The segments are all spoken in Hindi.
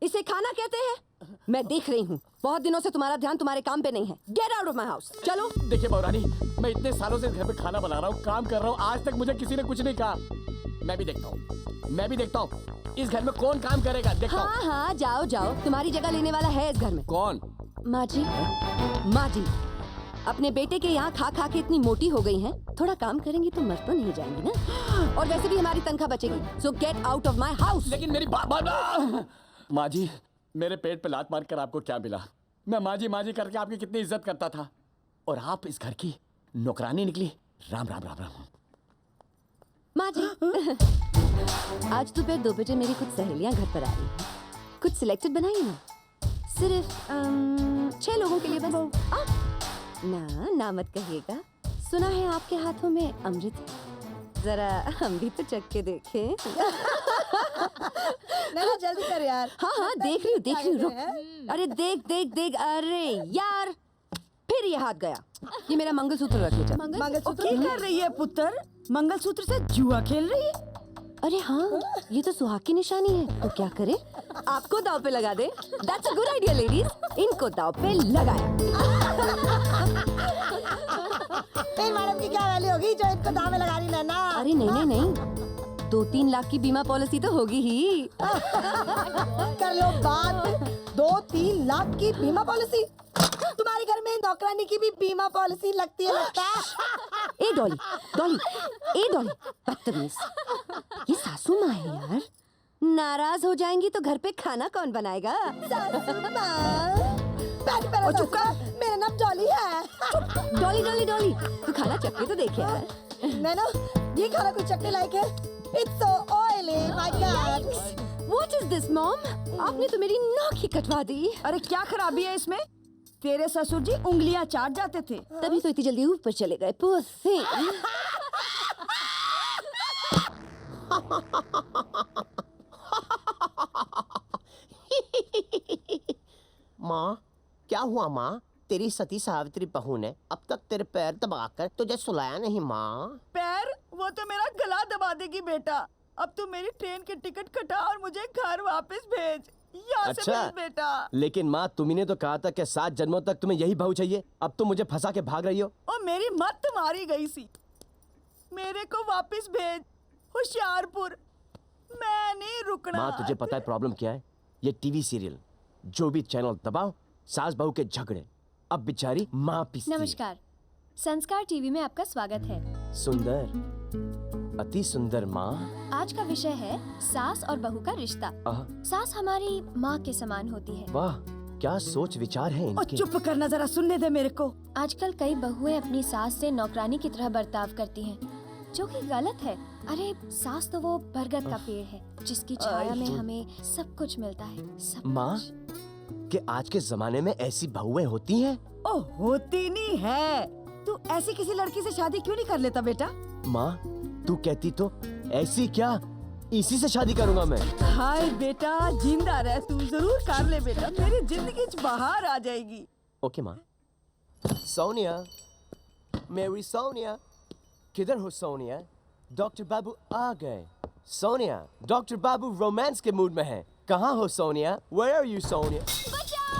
इसे खाना कहते हैं? मैं देख रही हूँ, बहुत दिनों से तुम्हारा ध्यान तुम्हारे काम पे नहीं है। Get out of my house. चलो। देखिए बहुरानी, मैं इतने सालों से इस घर में खाना बना रहा हूँ, काम कर रहा हूँ, आज तक मुझे किसी ने कुछ नहीं कहा। मैं भी देखता हूँ इस घर में कौन काम करेगा। देखता हूँ। हाँ हाँ, जाओ जाओ, तुम्हारी जगह लेने वाला है इस घर में। कौन? माँ जी, माँ जी, अपने बेटे के यहाँ खा खा के इतनी मोटी हो गई हैं, थोड़ा काम करेंगी तो मर तो नहीं जाएंगी ना। और वैसे भी हमारी तनख्वाह बचेगी। सो get out of my house. लेकिन मेरी माँ जी, मेरे पेट पे लात मार कर आपको क्या मिला? मैं माँ जी करके आपकी कितनी इज्जत करता था, और आप इस घर की नौकरानी निकली। राम राम राम राम। माँ जी, आज दोपहर 2 बजे मेरी कुछ सहेलियां घर पर आ रही हैं। कुछ सिलेक्टेड बनाइए ना, सिर्फ 6 लोगों के लिए बस। ना मत कहिएगा, सुना है आपके हाथों में अमृत है, जरा हम भी तो चख के देखें। ना जल्दी कर यार। हाँ देख रही हूँ रुक। अरे देख अरे यार, फिर ये हाथ गया। ये मेरा मंगलसूत्र रख जा। मंगलसूत्र क्या कर रही है पुत्र? मंगलसूत्र से जुआ खेल रही है? अरे हाँ, ये तो सुहाग की निशानी है, तो क्या करे? आपको दाव पे लगा दे। That's a good idea, ladies। इनको दाव पे लगाया। फिर मैडम की क्या वैल्यू होगी जो इनको दाव में लगा रही है ना? अरे नहीं, 2-3 लाख की बीमा पॉलिसी तो होगी ही। कर लो बात। 2-3 लाख की बीमा पॉलिसी? तुम्हारे घर में नौकरानी की भी बीमा पॉलिसी लगती है लगता है? ए डॉली, बदतमीज। ये सासू माँ है यार, नाराज हो जाएंगी तो घर पे खाना कौन बनाएगा? सासू माँ। चुप कर, मेरा नाम डॉली है। डॉली, तू खाना चख के तो देख यार। नैनो, ये खाना कुछ चखने लायक है? It's so oily, my God। What is this, mom? आपने तो मेरी नाक ही कटवा दी। अरे क्या खराबी है इसमें? तेरे ससुर जी उंगलियां चाट जाते थे, तभी तो इतनी जल्दी ऊपर चले गए। Poor thing। माँ, क्या हुआ माँ? तेरी सती सावित्री बहू ने अब तक तेरे पैर दबाकर तुझे सुलाया नहीं माँ? पैर? वो तो मेरा गला दबा देगी बेटा। अब तू मेरी ट्रेन की टिकट कटा और मुझे घर वापस भेज। यहाँ से भेज बेटा। लेकिन माँ, तुम्ही ने तो कहा था कि 7 जन्मों तक तुम्हें यही बहू चाहिए। अब तुम मुझे फंसा के भाग रही हो। और मेरी मत मारी गई सी। मेरे को वापस भेज होशियारपुर। मैं नहीं रुकना। माँ, तुझे पता है प्रॉब्लम क्या है? ये टीवी सीरियल, जो भी चैनल दबाओ, सास बहू के झगड़े। अब बेचारी माँ पिसती है। नमस्कार, संस्कार टीवी में आपका स्वागत है। सुंदर, अति सुंदर माँ। आज का विषय है सास और बहू का रिश्ता। सास हमारी माँ के समान होती है। वाह, क्या सोच विचार है इनके। चुप करना, जरा सुनने दे मेरे को। आजकल कई बहुएं अपनी सास से नौकरानी की तरह बर्ताव करती हैं, जो कि गलत है। अरे सास तो वो बरगद का पेड़ है, जिसकी छाया में हमें सब कुछ मिलता है। सब माँ, कि आज के जमाने में ऐसी बहुएं होती हैं? ओ, होती नहीं है। तू ऐसी किसी लड़की से शादी क्यों नहीं कर लेता बेटा? माँ, तू कहती तो ऐसी क्या, इसी से शादी करूंगा मैं। हाय बेटा, जिंदा रह तू। जरूर कर ले बेटा, मेरी जिंदगी च बाहर आ जाएगी। ओके माँ। सोनिया, मेरी सोनिया, किधर हो सोनिया? डॉक्टर बाबू आ गए। सोनिया, डॉक्टर बाबू रोमांस के मूड में है। कहाँ हो Sonia? Where are you Sonia?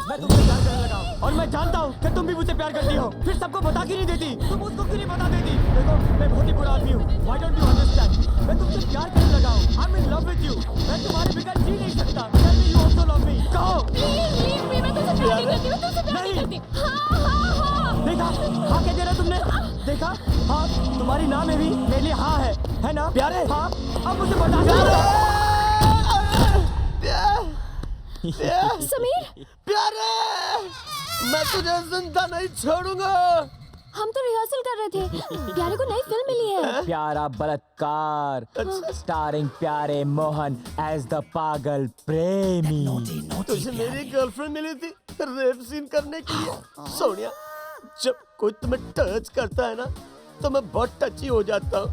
मैं तुमसे प्यार करने लगा हूँ, और मैं जानता हूँ कि तुम भी मुझसे प्यार करती हो। फिर सबको बता क्यों नहीं देती? तुम उसको क्यों नहीं बता देती? देखो, मैं बहुत ही बुरा आदमी हूँ। Why don't you understand? मैं तुमसे प्यार करने लगा हूँ। I'm in love with you। मैं तुम्हारे बिना जी नहीं सकता। Tell me you also love me। कहो। Please leave me, मैं तुमसे प्यार नहीं करती, मैं तुमसे प्यार नहीं करती। हाँ। देखा? हाँ कह दे रहा तुमने? देखा? हाँ, तुम्हारी नाम में भी मेरे लिए हाँ है ना? प्यारे? हाँ, अब मुझे बता दो। समीर, प्यारे, मैं तुझे जिंदा नहीं छोड़ूंगा। हम तो रिहर्सल कर रहे थे। प्यारे को नई फिल्म मिली है। प्यारा बलात्कार, स्टारिंग प्यारे मोहन एज द पागल प्रेमी। तुझे मेरी गर्लफ्रेंड मिली थी रेप सीन करने के लिए। सोनिया, जब कोई तुम्हें टच करता है ना, तो मैं बहुत टची हो जाता हूँ।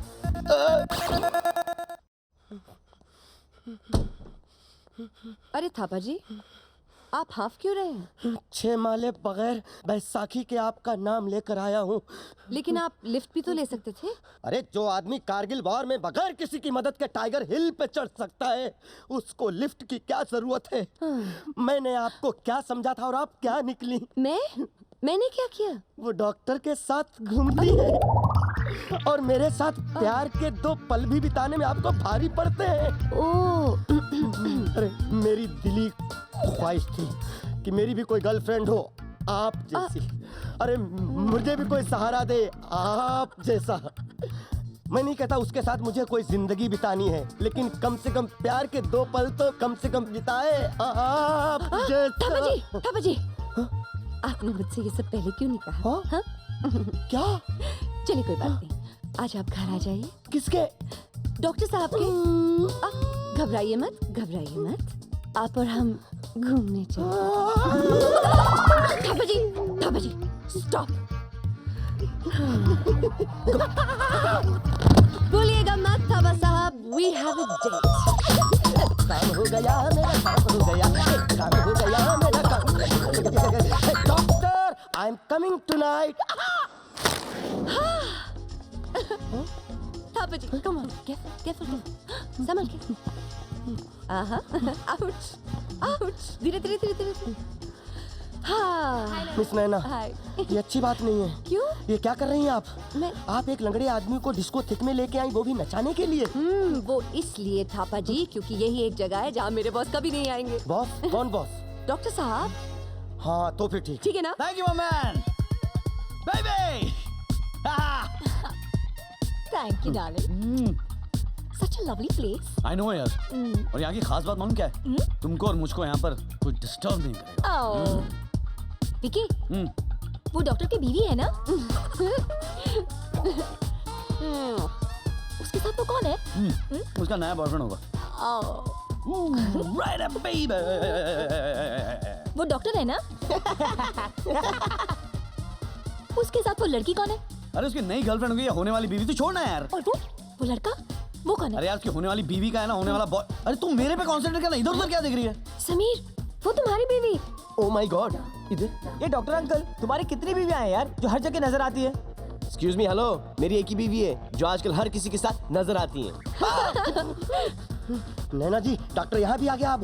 अरे थापा जी, आप हाफ क्यों रहे हैं? 6 माले बगैर बैसाखी के आपका नाम लेकर आया हूँ। लेकिन आप लिफ्ट भी तो ले सकते थे। अरे जो आदमी कारगिल वॉर में बगैर किसी की मदद के टाइगर हिल पे चढ़ सकता है, उसको लिफ्ट की क्या जरूरत है? मैंने आपको क्या समझा था और आप क्या निकली? मैंने क्या किया? वो डॉक्टर के साथ घूमती है और मेरे साथ प्यार के 2 पल भी बिताने में आपको भारी पड़ते हैं। ओह, अरे मेरी दिली ख्वाहिश थी कि मेरी भी कोई गर्लफ्रेंड हो आप जैसी। अरे मुझे भी कोई सहारा दे आप जैसा। मैं नहीं कहता उसके साथ मुझे कोई जिंदगी बितानी है, लेकिन कम से कम प्यार के 2 पल तो कम से कम बिताए आप जैसा। थापा जी, आपने मुझसे ये सब पहले क्यों नहीं कहा? हाँ? हाँ? क्या? चलिए कोई बात नहीं, आज आप घर आ जाइए। किसके? डॉक्टर साहब के। घबराइए मत, आप और हम घूमने चले। थापा जी, स्टॉप। बोलिएगा मत थापा साहब, वी हैव अ डेट। काम हो गया मेरा, काम हो गया, काम हो गया मेरा, काम। Doctor, I am coming tonight. Thapa ji, come on, careful, संभल के। आहा, आउच, धीरे। हाँ, मिस नैना, हाय। ये अच्छी बात नहीं है। क्यों? ये क्या कर रही हैं आप? मैं आप एक लंगड़े आदमी को डिस्को थिक में लेके आई, वो भी नचाने के लिए। वो इसलिए थापा जी क्योंकि यही एक जगह है जहाँ मेरे बॉस कभी नहीं आएंगे। बॉस? कौन बॉस? डॉक्टर साहब, हाँ तो फिर ठीक। ठीक है ना? Thank you, my man. Baby. Thank you darling, such a lovely place. I know यार। और यहाँ की खास बात मालूम क्या है? तुमको और मुझको यहाँ पर कोई डिस्टर्ब नहीं करेगा। विकी, हम्म, वो डॉक्टर की बीवी है ना? उसके साथ वो कौन है? उसका नया बॉयफ्रेंड होगा। Right up, baby. वो डॉक्टर है ना? उसके साथ वो लड़की कौन है? अरे उसकी नई गर्लफ्रेंड होगी या होने वाली बीवी, तो छोड़ना यार। और वो लड़का, वो कौन है? अरे यार उसकी होने वाली बीवी का है ना, होने वाला बॉय। अरे तुम मेरे पे कॉन्सेंट्रेट करना, इधर उधर क्या देख रही है? समीर, वो तुम्हारी बीवी। ओ माय गॉड, इधर। ये डॉक्टर अंकल, तुम्हारी कितनी बीवियां हैं यार जो हर जगह नजर आती है? एक्सक्यूज मी, हेलो, मेरी एक ही बीवी है जो आजकल हर किसी के साथ नजर आती है। नैना जी, डॉक्टर यहाँ भी आ गया अब।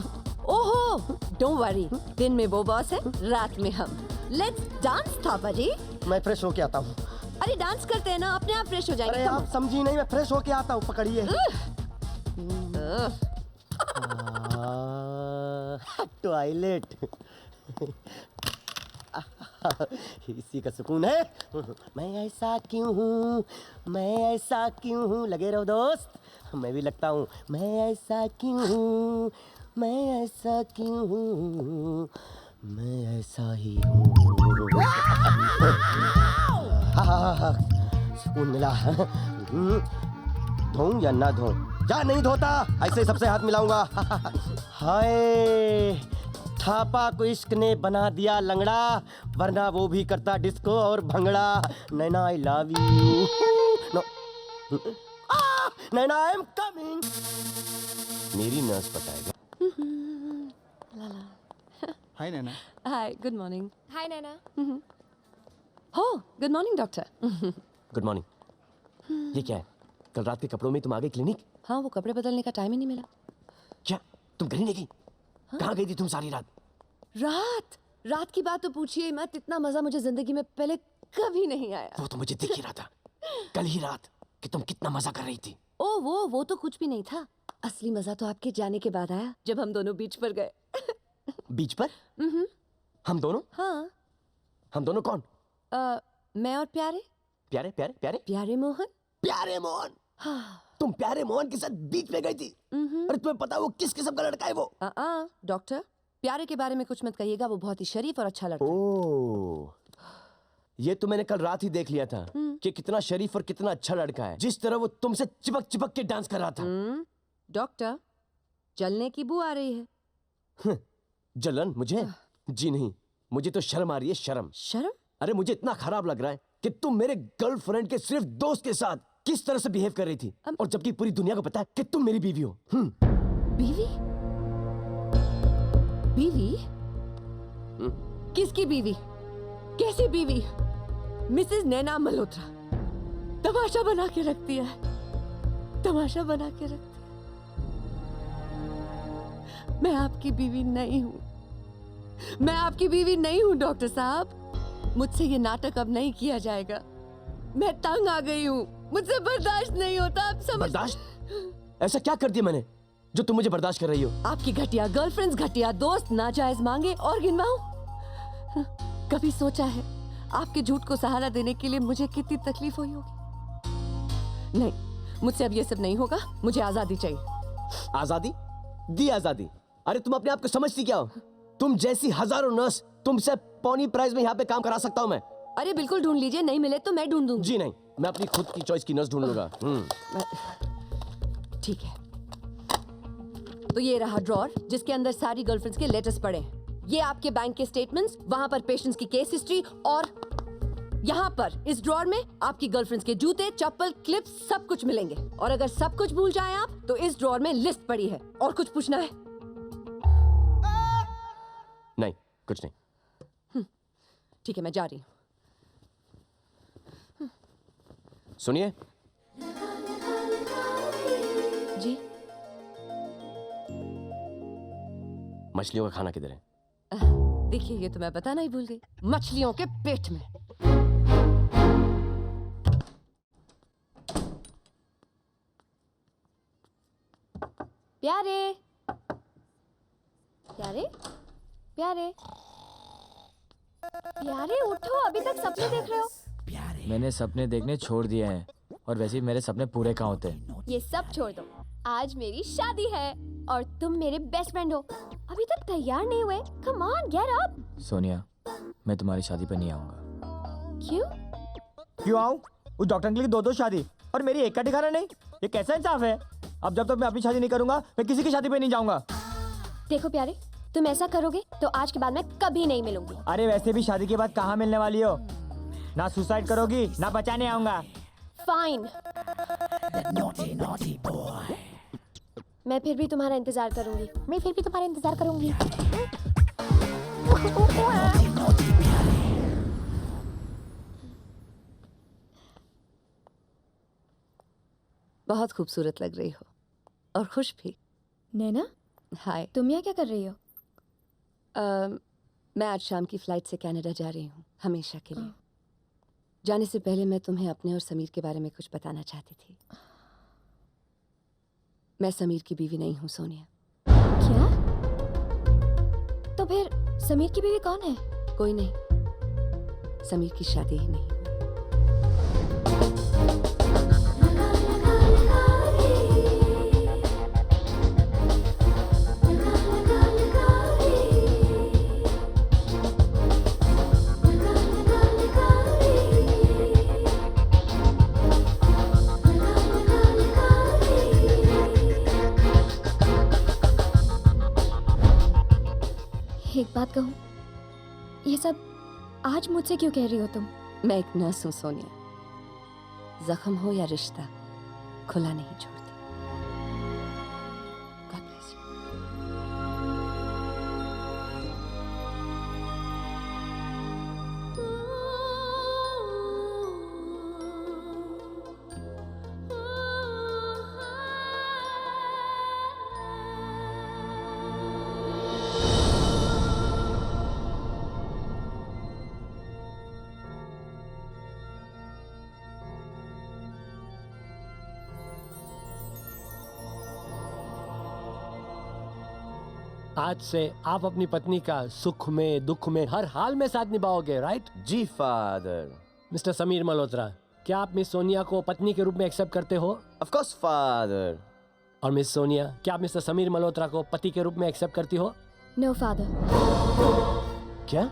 ओहो, डोंट वरी, दिन में वो बॉस है, रात में हम। लेट्स डांस थापा जी। मैं फ्रेश होके आता हूँ। अरे डांस करते हैं ना, अपने आप फ्रेश हो जाएंगे। अरे Come आप समझी नहीं, मैं फ्रेश होके आता हूँ, पकड़िए। on. टॉयलेट। इसी का सुकून है। मैं ऐसा क्यों हूँ, लगे रहो दोस्त, मैं भी लगता हूँ। मैं ऐसा क्यों हूँ, मैं ऐसा ही हूँ। सुकून मिला। धोऊं या ना धोऊं? या नहीं धोता, ऐसे सबसे हाथ मिलाऊंगा। हाय, थापा को इश्क ने बना दिया लंगड़ा, वरना वो भी करता डिस्को और bhangra. Naina I love you. No, Naina I am coming. मेरी नर्स पटाएगा। Hi Naina. Hi, good morning. Hi Naina. हो, good morning doctor. Good morning. ये क्या है? कल रात के कपड़ों में तुम आ गई क्लिनिक? हाँ, वो कपड़े बदलने का टाइम ही नहीं मिला। क्या तुम घर ही नहीं गई? कहाँ गई थी तुम सारी रात? रात की बात तो पूछिए मत, इतना मजा मुझे जिंदगी में पहले कभी नहीं आया। वो तो मुझे दिख ही रहा था कल ही रात कि तुम कितना मजा कर रही थी। ओ वो तो कुछ भी नहीं था। असली मजा तो आपके जाने के बाद आया, जब हम दोनों बीच पर गए। बीच पर? हम दोनों? हाँ। हम दोनों कौन? मैं और प्यारे प्यारे प्यारे प्यारे प्यारे मोहन। प्यारे मोहन? हाँ। तुम प्यारे मोहन के साथ बीच में गई थी? अरे तुम्हें पता है वो किस किस्म का लड़का है वो? डॉक्टर, प्यारे के बारे में कुछ मत कहिएगा, वो बहुत ही शरीफ और अच्छा लड़का है। ओह, ये तो मैंने कल रात ही देख लिया था कि कितना शरीफ और कितना अच्छा लड़का है। जिस तरह वो तुमसे चिपक चिपक के डांस कर रहा था। डॉक्टर, जलने की बू आ रही है। जलन? मुझे? जी नहीं, मुझे तो शर्म आ रही है, शर्म। शर्म? अरे मुझे इतना खराब लग रहा है कि तुम मेरे गर्लफ्रेंड के सिर्फ दोस्त के साथ किस तरह से बिहेव कर रही थी, और जबकि पूरी दुनिया को पता है कि तुम मेरी बीवी हो। बीवी? बीवी? किसकी बीवी? कैसी बीवी? मिसेस नैना मल्होत्रा तमाशा बना के रखती है, तमाशा बना के रखती है। मैं आपकी बीवी नहीं हूं, मैं आपकी बीवी नहीं हूं डॉक्टर साहब। मुझसे ये नाटक अब नहीं किया जाएगा। मैं तंग आ गई हूं, मुझसे बर्दाश्त नहीं होता। आप समझ बर्दाश्त? ऐसा क्या कर दिया मैंने जो तुम मुझे बर्दाश्त कर रही हो? आपकी घटिया गर्लफ्रेंड्स, घटिया दोस्त, नाजायज मांगे और गिनवाऊं? कभी सोचा है आपके झूठ को सहारा देने के लिए मुझे कितनी तकलीफ हुई होगी? नहीं, मुझसे अब ये सब नहीं होगा। मुझे आजादी चाहिए। आजादी? दी आजादी? अरे तुम अपने आप को समझती क्या हो? तुम जैसी हजारों नर्स, तुमसे पौनी प्राइस में यहाँ पे काम करा सकता हूँ मैं। अरे बिल्कुल ढूंढ लीजिए, नहीं मिले तो मैं ढूंढ दूंगी। जी नहीं, मैं अपनी खुद की चॉइस की नर्स ढूंढ लूंगा। ठीक है, तो ये रहा ड्रॉर जिसके अंदर सारी गर्लफ्रेंड्स के लेटर्स पड़े हैं। ये आपके बैंक के स्टेटमेंट्स, वहां पर पेशेंट्स की केस हिस्ट्री, और यहाँ पर इस ड्रॉर में आपकी गर्लफ्रेंड्स के जूते, चप्पल, क्लिप्स सब कुछ मिलेंगे। और अगर सब कुछ भूल जाएं आप, तो इस ड्रॉर में लिस्ट पड़ी है। और कुछ पूछना है? नहीं, कुछ नहीं। ठीक है, मैं जा रही हूँ। सुनिए, जी, मछलियों का खाना किधर है? देखिए ये तो मैं बताना ही भूल गई। मछलियों के पेट में। प्यारे प्यारे प्यारे प्यारे, उठो, अभी तक सपने देख रहे हो? मैंने सपने देखने छोड़ दिए हैं, और वैसे भी मेरे सपने पूरे कहाँ होते हैं। ये सब छोड़ दो, आज मेरी शादी है और तुम मेरे बेस्ट फ्रेंड हो। अभी तक तैयार नहीं हुए? Come on, get up. Sonia, मैं तुम्हारी शादी पर नहीं आऊंगा। क्यों? क्यों आऊं? उस डॉक्टर अंकल की दो शादी और मेरी एक का ठिकाना नहीं। ये कैसा इंसाफ है? अब जब तक मैं अपनी शादी नहीं करूंगा, मैं किसी की शादी पे नहीं जाऊंगा। देखो प्यारे, तुम ऐसा करोगे तो आज के बाद मैं कभी नहीं मिलूंगी। अरे वैसे भी शादी के बाद कहाँ मिलने वाली हो? ना सुसाइड करोगी ना बचाने आऊंगा। फाइन, मैं फिर भी तुम्हारा इंतजार करूंगी। मैं फिर भी तुम्हारा इंतजार करूंगी। बहुत खूबसूरत लग रही हो और खुश भी। नैना, हाय। तुम यहाँ क्या कर रही हो? मैं आज शाम की फ्लाइट से कनाडा जा रही हूँ, हमेशा के लिए। जाने से पहले मैं तुम्हें अपने और समीर के बारे में कुछ बताना चाहती थी। मैं समीर की बीवी नहीं हूँ सोनिया। क्या? तो फिर समीर की बीवी कौन है? कोई नहीं, समीर की शादी ही नहीं। एक बात कहूँ, ये सब आज मुझसे क्यों कह रही हो तुम? मैं एक नर्स हूँ सोनिया। जख्म हो या रिश्ता, खुला नहीं छोड़ती। God bless you. आज से आप अपनी पत्नी का सुख में दुख में हर हाल में साथ निभाओगे, राइट? जी फादर। मिस्टर समीर मल्होत्रा, क्या आप मिस सोनिया को पत्नी के रूप में एक्सेप्ट करते हो? Of course father. और मिस सोनिया, क्या आप मिस्टर समीर मल्होत्रा को पति के रूप में एक्सेप्ट करती हो? No father. क्या?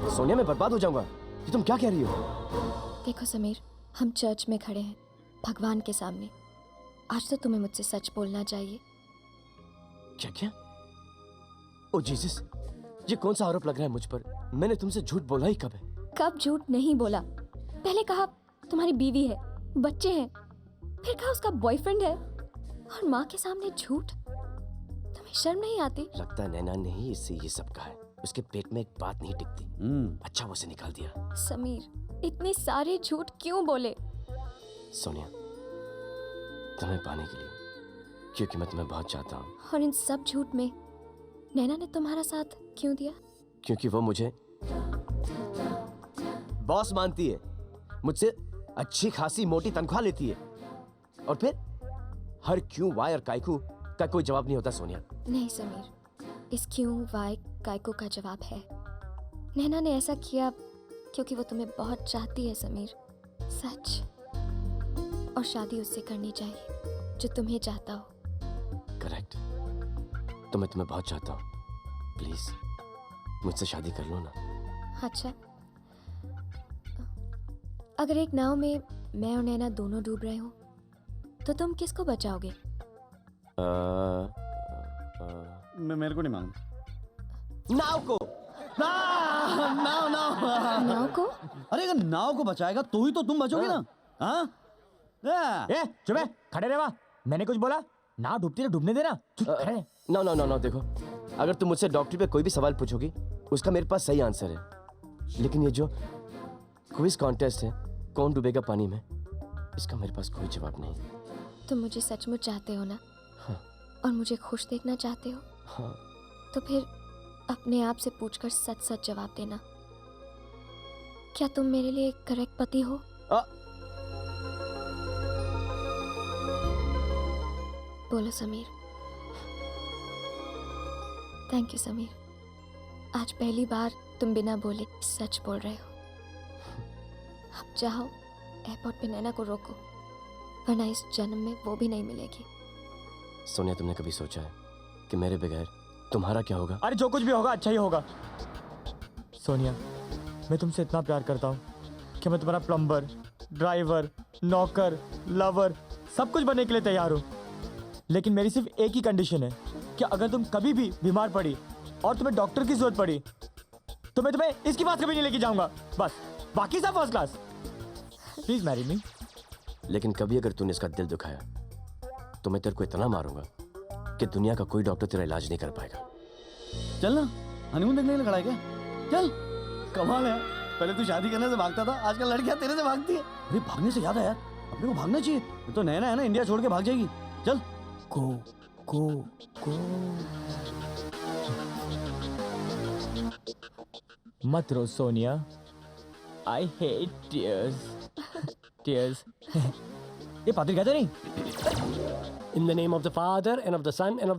सोनिया, मैं बर्बाद हो जाऊंगा। ये तुम क्या कह रही हो? देखो समीर, हम चर्च में खड़े हैं, भगवान के सामने। आज तो तुम्हें मुझसे सच बोलना चाहिए। क्या क्या? ओ जीसस, ये कौन सा आरोप लग रहा है मुझ पर? मैंने तुमसे झूठ बोला ही कब है? कब झूठ नहीं बोला? पहले कहा तुम्हारी बीवी है, बच्चे हैं, फिर कहा उसका बॉयफ्रेंड है, और माँ के सामने झूठ। तुम्हें शर्म नहीं आती? लगता है नैना ने ही इससे ये सब कहा है। उसके पेट में एक बात नहीं टिकती। अच्छा वो उसे निकाल दिया। समीर, इतने सारे झूठ क्यों बोले? सोनिया, तुम्हें पाने के लिए, क्योंकि मैं तुम्हें बहुत चाहता हूँ। और इन सब झूठ में नैना ने तुम्हारा साथ क्यों दिया? क्योंकि वो मुझे बॉस मानती है, मुझसे अच्छी खासी मोटी तनख्वाह लेती है, और फिर हर क्यों, वाई और कायकू का कोई जवाब नहीं होता सोनिया। नहीं समीर, इस क्यों, वाई, कायको का जवाब है। नैना ने ऐसा किया क्योंकि वो तुम्हें बहुत चाहती है समीर, सच। और शादी उससे करनी चाहिए जो तुम्हें चाहता हो। करेक्ट, तो मैं तुम्हें बहुत चाहता हूँ। प्लीज मुझसे शादी कर लो ना। अच्छा, अगर एक नाव में मैं और नैना दोनों डूब रहे हो तो तुम किसको बचाओगे? मेरे को नहीं मालूम। नाव को। नाव को? अरे अगर नाव को बचाएगा तो ही तो तुम बचोगे ना। हाँ? ए चुप है, खड़े रहे वहाँ। मैंने कुछ बोला? ना डूबती ना डूबने देना। चुप खड़े रहे। नो नो नो नो, देखो, अगर तुम मुझसे डॉक्टरी पे कोई भी सवाल पूछोगी उसका मेरे पास सही आंसर है, लेकिन ये जो क्विज कॉन्टेस्ट है, कौन डूबेगा पानी में, इसका मेरे पास कोई जवाब नहीं। तुम मुझे सचमुच चाहते हो ना? हाँ। और मुझे खुश देखना चाहते हो? हाँ। तो फिर अपने आप से पूछकर सच सच जवाब देना। क्या तुम मेरे लिए करेक्ट पति हो? बोलो समीर। थैंक यू समीर, आज पहली बार तुम बिना बोले सच बोल रहे हो। अब जाओ, एयरपोर्ट पे नैना को रोको, वरना इस जन्म में वो भी नहीं मिलेगी। सोनिया, तुमने कभी सोचा है कि मेरे बगैर तुम्हारा क्या होगा? अरे जो कुछ भी होगा अच्छा ही होगा। सोनिया, मैं तुमसे इतना प्यार करता हूँ कि मैं तुम्हारा प्लम्बर, ड्राइवर, नौकर, लवर सब कुछ बनने के लिए तैयार हूँ। लेकिन मेरी सिर्फ एक ही कंडीशन है कि अगर तुम कभी भी बीमार पड़ी और तुम्हें डॉक्टर की जरूरत पड़ी तो मैं तुम्हें इसकी बात कभी नहीं लेके जाऊंगा। बस, बाकी सब first class. Please marry me. लेकिन कभी अगर तूने इसका दिल दुखाया तो मैं तेरे को इतना मारूंगा कि दुनिया का कोई डॉक्टर तेरा इलाज नहीं कर पाएगा। चल ना, हनीमून देखने के लिए खड़ा है क्या? चल। कमाल है, पहले तू शादी करने से भागता था, आजकल लड़कियां तेरे से भागती है। अरे भागने से याद है यार, अपने को भागना चाहिए। ये तो नैना है ना, इंडिया छोड़ के भाग जाएगी। चल। गो गो गो। मत रो Sonia, I hate tears. Tears. ये पादरी कहते नहीं? In the name of the Father, and of the Son, and of